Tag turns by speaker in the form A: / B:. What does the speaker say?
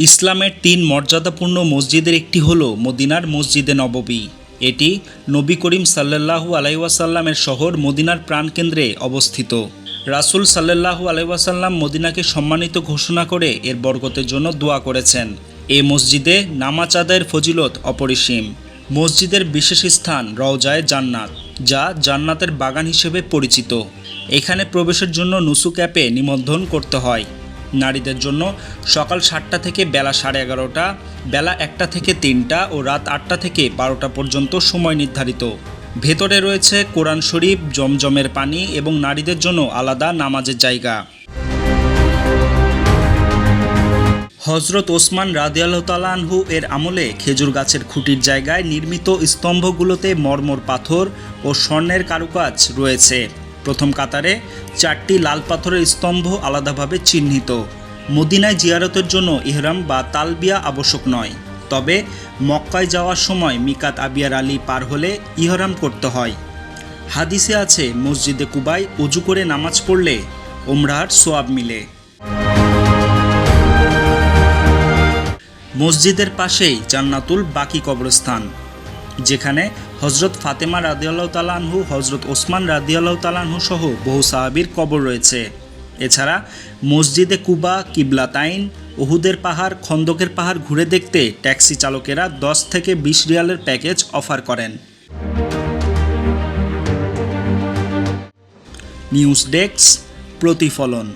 A: ইসলামের তিন মর্যাদাপূর্ণ মসজিদের একটি হল মদিনার মসজিদে নববী। এটি নবী করিম সাল্লাল্লাহু আলাইহি ওয়াসাল্লামের শহর মদিনার প্রাণকেন্দ্রে অবস্থিত। রাসূল সাল্লাল্লাহু আলাইহি ওয়াসাল্লাম মদিনাকে সম্মানিত ঘোষণা করে এর বরকতের জন্য দোয়া করেছেন। এ মসজিদে নামাজ আদায়ের ফজিলত অপরিসীম। মসজিদের বিশেষ স্থান রওজায়ে জান্নাত, যা জান্নাতের বাগান হিসেবে পরিচিত। এখানে প্রবেশের জন্য নুসুক অ্যাপে নিবন্ধন করতে হয়। নারীদের জন্য সকাল 7টা থেকে বেলা 11:30, বেলা 1টা থেকে 3টা ও রাত 8টা থেকে 12টা পর্যন্ত সময় নির্ধারিত। ভেতরে রয়েছে কোরআন শরীফ, জমজমের পানি এবং নারীদের জন্য আলাদা নামাজের জায়গা। হজরত ওসমান রাদিয়াল্লাহু তাআলা আনহু এর আমলে খেজুর গাছের খুঁটির জায়গায় নির্মিত স্তম্ভগুলোতে মরমর পাথর ও স্বর্ণের কারুকাজ রয়েছে। প্রথম কাতারে 4টি লাল পাথরের স্তম্ভ আলাদাভাবে চিহ্নিত। মদিনায় জিয়ারতের জন্য ইহরাম বা তালবিয়া আবশ্যক নয়, তবে মক্কায় যাওয়ার সময় মিকাত আবিয়ার আলী পার হলে ইহরাম করতে হয়। হাদিসে আছে, মসজিদে কুবায় ওযু করে নামাজ পড়লে উমরার সোয়াব মিলে। মসজিদের পাশেই জান্নাতুল বাকি কবরস্থান, যেখানে হজরত ফাতেমা রাদিয়াল্লাহু তাআলা আনহু, হজরত ওসমান রাদিয়াল্লাহু তাআলা আনহু সহ বহু সাহাবীর কবর রয়েছে। এছাড়া মসজিদে কুবা, কিবলাতাইন, উহুদের পাহাড়, খন্দকের পাহাড় ঘুরে দেখতে ট্যাক্সি চালকেরা 10 থেকে 20 রিয়ালের প্যাকেজ অফার করেন। নিউজ ডেস্ক, প্রতিফলন।